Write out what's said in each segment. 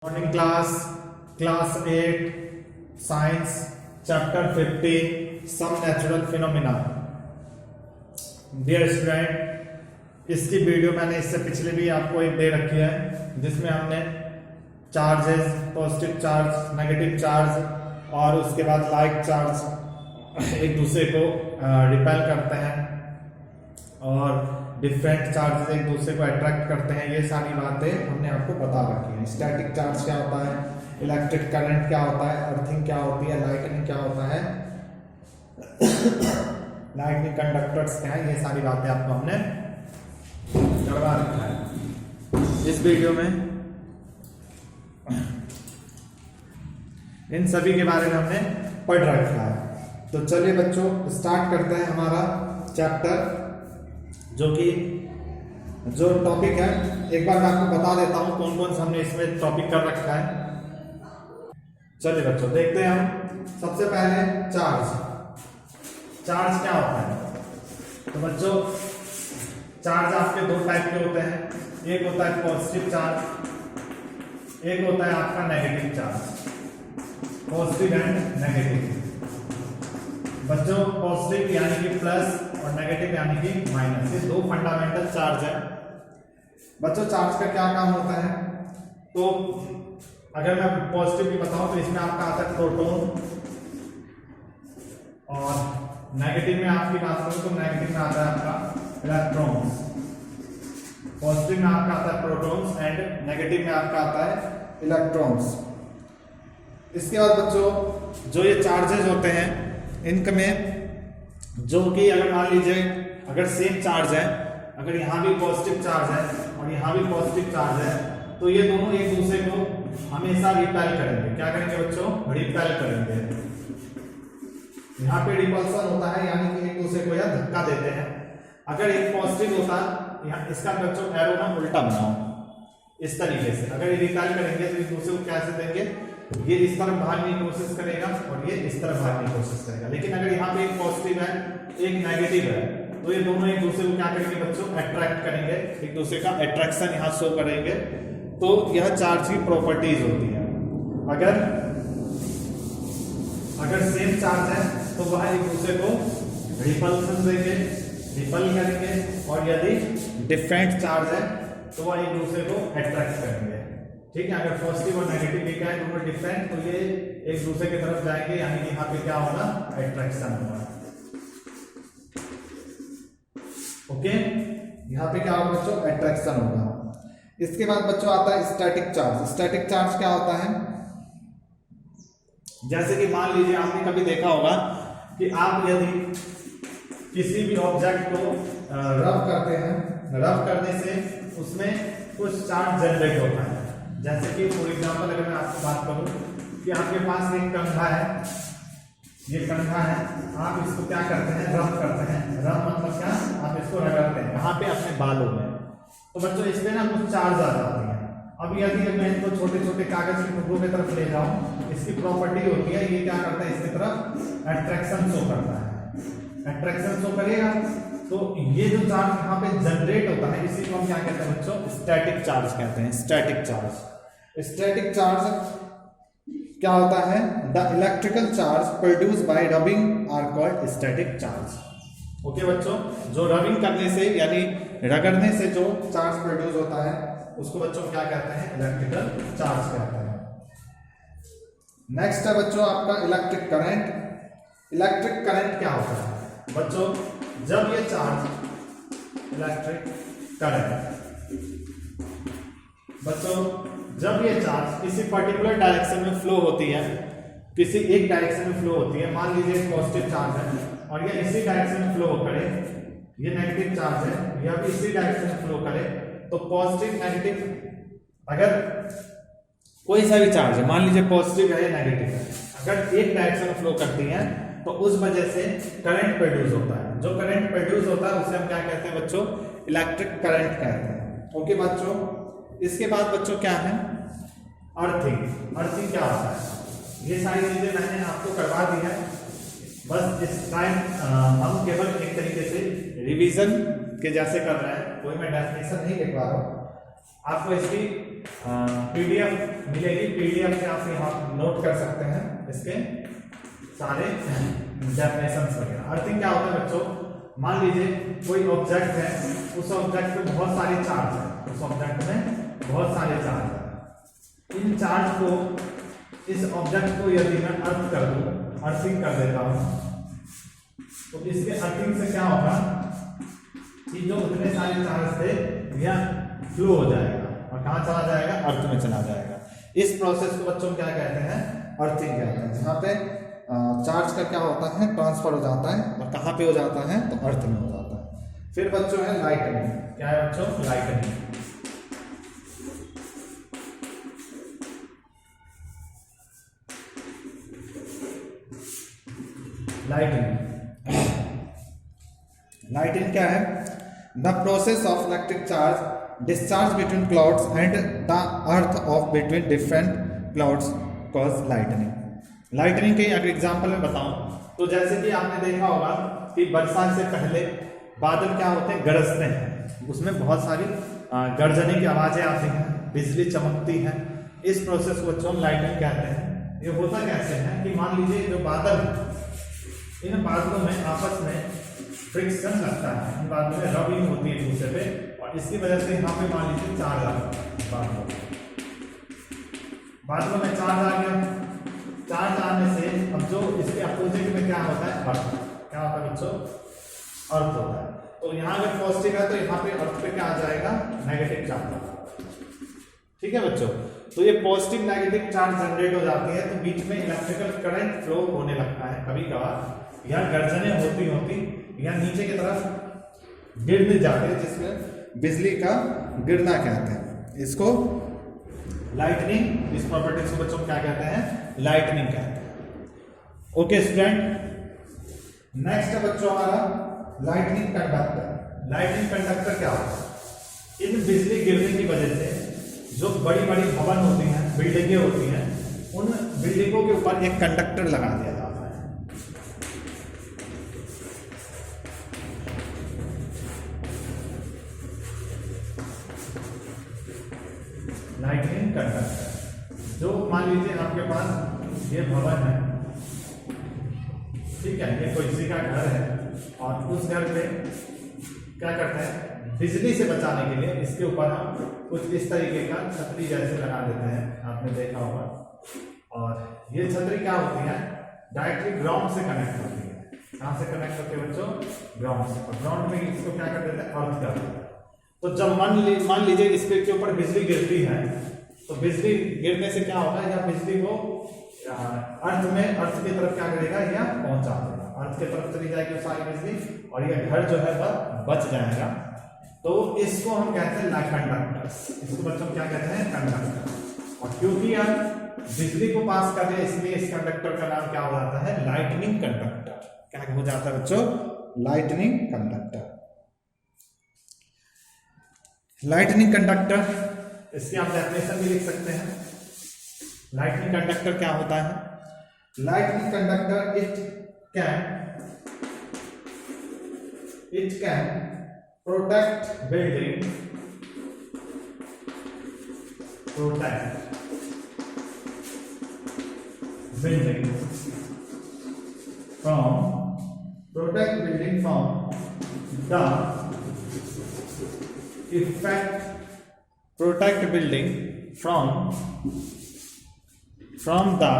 Morning class 8 science chapter 15 some natural phenomena. Dear student, इसकी video मैंने इससे पिछले भी आपको एक दे रखी है जिसमें हमने charges, positive charge, negative charge और उसके बाद लाइक चार्ज एक दूसरे को रिपेल करते हैं और डिफरेंट चार्जेस एक दूसरे को अट्रैक्ट करते हैं। ये सारी बातें हमने आपको बता रखी हैं। स्टैटिक चार्ज क्या होता है, इलेक्ट्रिक करंट क्या होता है, अर्थिंग क्या होती है, लाइटनिंग क्या होता है, लाइटनिंग कंडक्टर्स क्या है, ये सारी बातें आपको हमने करवा रखा है इस वीडियो में। इन सभी के बारे में हमने पढ़ रखा है। तो चलिए बच्चों, स्टार्ट करते हैं हमारा चैप्टर, जो टॉपिक है। एक बार मैं आपको बता देता हूं कौन कौन सा हमने इसमें टॉपिक कर रखा है। चलिए बच्चों, देखते हैं हम। सबसे पहले चार्ज क्या होता है। तो बच्चों, चार्ज आपके दो टाइप के होते हैं। एक होता है पॉजिटिव चार्ज, एक होता है आपका negative charge. Positive and negative. बच्चों, पॉजिटिव यानी कि प्लस और नेगेटिव यानी कि माइनस, ये दो फंडामेंटल चार्ज है। बच्चों, चार्ज का क्या काम होता है? तो अगर मैं पॉजिटिव भी बताऊं तो इसमें आपका आता है प्रोटॉन, और नेगेटिव में आपकी बात करूं तो नेगेटिव में आता है आपका इलेक्ट्रॉन्स। पॉजिटिव में आपका आता है प्रोटॉन्स एंड नेगेटिव में आपका आता है इलेक्ट्रॉन्स। इसके बाद बच्चों, जो ये चार्जेस होते हैं इनमें, जो कि अगर मान लीजिए अगर सेम चार्ज है, अगर यहाँ भी पॉजिटिव चार्ज है और यहाँ भी पॉजिटिव चार्ज है, तो ये दोनों एक दूसरे को हमेशा रिपेल करेंगे। क्या करेंगे बच्चों? रिपेल करेंगे। यहाँ पे रिपल्सन होता है, यानी कि एक दूसरे को यह धक्का देते हैं। अगर एक पॉजिटिव होता, यहाँ इसका बच्चों एरो ना उल्टा बनाओ इस तरीके से। अगर ये रिपेल करेंगे तो एक दूसरे को कैसे देंगे? ये इस तरफ भागने की कोशिश करेगा और ये इस तरफ भागने की कोशिश करेगा। लेकिन अगर यहाँ पे एक पॉजिटिव है, एक नेगेटिव है, तो ये दोनों एक दूसरे को क्या करेंगे बच्चों? अट्रैक्ट करेंगे, एक दूसरे का अट्रैक्शन यहाँ शो करेंगे। तो यह चार्ज की प्रॉपर्टीज होती है। अगर सेम चार्ज है तो वह एक दूसरे को रिपल्सन देंगे, रिपल करेंगे, और यदि डिफरेंट चार्ज है तो वह एक दूसरे को अट्रैक्ट करेंगे। ठीक है, अगर पॉजिटिव और नेगेटिव भी क्या है, दोनों डिफरेंट, तो ये एक दूसरे की तरफ जाएंगे, यानी कि यहाँ पे क्या होगा? अट्रैक्शन होगा। ओके, यहाँ पे क्या होगा बच्चों? अट्रैक्शन होगा। इसके बाद बच्चों आता है स्टैटिक चार्ज। स्टैटिक चार्ज क्या होता है? जैसे कि मान लीजिए आपने कभी देखा होगा कि आप यदि किसी भी ऑब्जेक्ट को रब करते हैं, रब करने से उसमें कुछ चार्ज जनरेट होता है। जैसे कि फॉर एग्जांपल अगर मैं आपको बात करूं कि आपके पास एक कंघा है, ये कंघा है, आप इसको क्या करते हैं? रब करते हैं। रब मतलब क्या? आप इसको रगड़ते हैं कहाँ पे? अपने बालों में। तो बच्चों, इसमें ना कुछ चार्ज आ जाती है। अब यदि मैं इसको छोटे छोटे कागज के टुकड़ों की तरफ ले जाऊं, इसकी प्रॉपर्टी होती है, ये क्या करता है? इसकी तरफ अट्रैक्शन शो करता है। अट्रैक्शन शो करेगा तो ये जो चार्ज यहाँ पे जनरेट होता है, इसी को हम क्या कहते हैं बच्चों? स्टैटिक चार्ज कहते हैं। Static charge. स्टैटिक चार्ज क्या होता है? The electrical charge produce by rubbing are called static charge. Okay बच्चों, जो रबिंग करने से यानी रगड़ने से जो चार्ज प्रोड्यूस होता है उसको बच्चों क्या कहते हैं? इलेक्ट्रिकल चार्ज कहते हैं। नेक्स्ट है बच्चों आपका इलेक्ट्रिक करंट। इलेक्ट्रिक करंट क्या होता है बच्चों? जब ये चार्ज, इलेक्ट्रिक करंट बच्चों, जब ये चार्ज किसी पर्टिकुलर डायरेक्शन में फ्लो होती है, किसी एक डायरेक्शन में फ्लो होती है, मान लीजिए पॉजिटिव चार्ज है और ये इसी डायरेक्शन में फ्लो करे, ये नेगेटिव चार्ज है, यह भी इसी डायरेक्शन में फ्लो करे, तो पॉजिटिव नेगेटिव, अगर कोई सा भी चार्ज है, मान लीजिए पॉजिटिव है या नेगेटिव है, अगर एक डायरेक्शन में फ्लो करती है तो उस वजह से करंट प्रोड्यूस होता है। जो करंट प्रोड्यूस होता है उसे हम क्या कहते हैं बच्चों? इलेक्ट्रिक करंट कहते हैं। ओके बच्चों, इसके बाद बच्चों क्या है? अर्थिंग। अर्थिंग क्या होता है? ये सारी चीजें मैंने आपको करवा दी है, बस इस टाइम हम केवल एक तरीके से रिवीजन के जैसे कर रहे हैं, कोई मैं डेफिनेशन नहीं लिखवा रहा हूं आपको। इसकी पीडीएफ मिलेगी, पीडीएफ से आप यहाँ नोट कर सकते हैं इसके सारे डेफिनेशंस वगैरह। अर्थिंग क्या होता है बच्चों, मान लीजिए कोई ऑब्जेक्ट है, उस ऑब्जेक्ट में बहुत सारे चार्ज है, उस ऑब्जेक्ट में बहुत सारे चार्ज है। इन चार्ज को, इस ऑब्जेक्ट को यदि मैं अर्थ कर दूं, अर्थिंग कर देता हूं, तो इसके अर्थिंग से क्या होगा कि जो उतने सारे चार्ज थे यह फ्लो हो जाएगा और कहां चला जाएगा, अर्थ में चला जाएगा। इस प्रोसेस को बच्चों क्या कहते हैं, अर्थिंग कहते हैं, जहां पे चार्ज का क्या होता है, ट्रांसफर हो जाता है, और कहां पे हो जाता है, तो अर्थ में हो जाता है। फिर बच्चों है लाइटनिंग। क्या है बच्चों, लाइटनिंग। लाइटनिंग क्या है, the process of electric charge discharge between clouds and the earth of between different clouds cause lightning. Lightning के अगर एग्जांपल में बताऊं तो जैसे कि आपने देखा होगा कि बरसात से पहले बादल क्या होते हैं, गरजते हैं, उसमें बहुत सारी गर्जने की आवाजें आती हैं, बिजली चमकती है। इस प्रोसेस को बच्चों लाइटनिंग कहते हैं। ये होता कैसे है कि मान लीजिए जो बादल, इन बादलों में आपस में फ्रिक्शन लगता है, इन बादलों में रबिंग होती है एक दूसरे पे, और इसकी वजह से यहाँ पे मान लीजिए चार्ज आ गया, बादलों में चार्ज आ गया। चार्ज आने से अब जो इसके अपोजिट में क्या होता है, अर्थ। क्या होता है बच्चों, अर्थ होता है। तो यहाँ अगर पॉजिटिव है तो यहाँ पे अर्थ पे क्या आ जाएगा, नेगेटिव चार्ज। ठीक है बच्चों, तो ये पॉजिटिव नेगेटिव चार्ज जनरेट हो जाती है, तो बीच में इलेक्ट्रिकल करंट फ्लो होने लगता है। कभी कभार यह गर्जने होती होती या नीचे की तरफ गिरने जाते हैं, जिसमें बिजली का गिरना कहते हैं। इसको लाइटनिंग, इस प्रॉपर्टीज को बच्चों क्या कहते हैं, लाइटनिंग कहते हैं। ओके स्टूडेंट, नेक्स्ट है बच्चों हमारा लाइटनिंग कंडक्टर। लाइटनिंग कंडक्टर क्या होता है, इन बिजली गिरने की वजह से जो बड़ी बड़ी भवन होती हैं, बिल्डिंगें होती हैं, उन बिल्डिंगों के ऊपर एक कंडक्टर लगा दिया जाता है। लाइटनिंग कंडक्टर, जो मान लीजिए आपके पास ये भवन है, ठीक है, ये कोई किसी का घर है, और उस घर पे क्या करते हैं, बिजली से बचाने के लिए इसके ऊपर हम कुछ इस तरीके का छतरी जैसे लगा देते हैं, आपने देखा होगा। और ये छतरी क्या होती है, डायरेक्टली ग्राउंड से कनेक्ट होती है। कहां से कनेक्ट होती है बच्चों, ग्राउंड से। और ग्राउंड में इसको क्या कर देते हैं, अर्थ कर देते हैं। तो जब मान लीजिए इसके ऊपर बिजली गिरती है, तो बिजली गिरने से क्या होता है, या बिजली को अर्थ में, अर्थ की तरफ क्या करेगा, या पहुंचा देगा, अर्थ की तरफ चली जाएगी सारी बिजली, और यह घर जो है वह बच जाएगा। तो इसको हम कहते हैं कंडक्टर्स। इसको बच्चों क्या कहते हैं, कंडक्टर। और क्योंकि यार बिजली को पास कर रहे, इसलिए इस कंडक्टर का नाम क्या हो जाता है, लाइटनिंग कंडक्टर। क्या हो जाता है बच्चों, लाइटनिंग कंडक्टर। लाइटनिंग कंडक्टर, इसकी आप डेफिनेशन भी लिख सकते हैं। लाइटनिंग कंडक्टर क्या होता है, lightning conductor it can protect building from the effect, protect building from the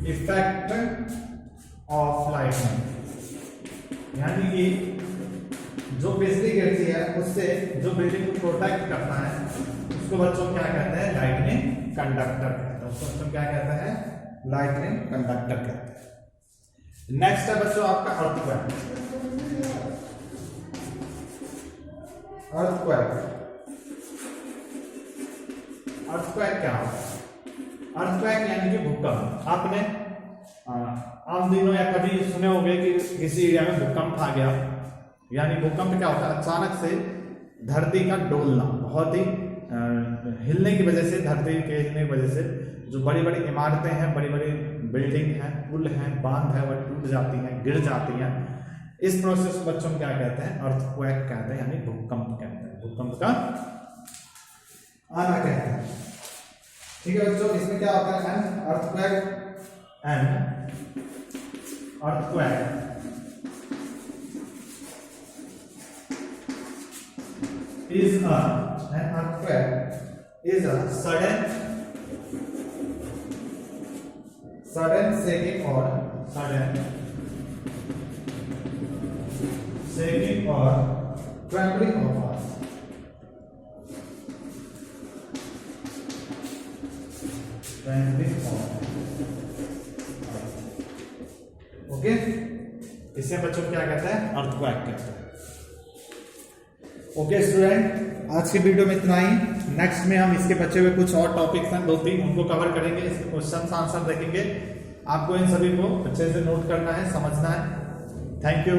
effect of lightning। यानी कि जो बिजली गिरती है उससे जो बिल्डिंग को प्रोटेक्ट करता है, उसको बच्चों क्या कहते हैं, लाइटनिंग कंडक्टर कहते हैं। उसको बच्चों क्या कहते हैं, लाइटनिंग कंडक्टर कहते हैं। नेक्स्ट है बच्चों आपका अर्थक्वेक। अर्थक्वेक क्या होता है, अर्थक्वेक यानी कि भूकंप। आपने आम दिनों या कभी सुने होंगे कि किसी एरिया में भूकंप आ गया। यानी भूकंप क्या होता है, अचानक से धरती का डोलना, बहुत ही हिलने की वजह से, धरती के हिलने की वजह से जो बड़ी बड़ी इमारतें हैं, बड़ी बड़ी बिल्डिंग हैं, पुल हैं, बांध है, वह टूट जाती हैं, गिर जाती हैं। इस प्रोसेस को बच्चों क्या कहते हैं, अर्थक्वेक कहते हैं, यानी भूकंप कहते हैं। भूकंप का आना कहते हैं। ठीक है बच्चों, इसमें क्या होता है? An earthquake is a an earthquake is a sudden shaking or trembling of earth. Okay, इसे बच्चों क्या कहते हैं? अर्थक्वेक कहते हैं। ओके स्टूडेंट, आज की वीडियो में इतना ही। नेक्स्ट में हम इसके बचे हुए कुछ और टॉपिक्स हैं 2-3, उनको कवर करेंगे, इसके क्वेश्चन आंसर देखेंगे। आपको इन सभी को अच्छे से नोट करना है, समझना है। Thank you.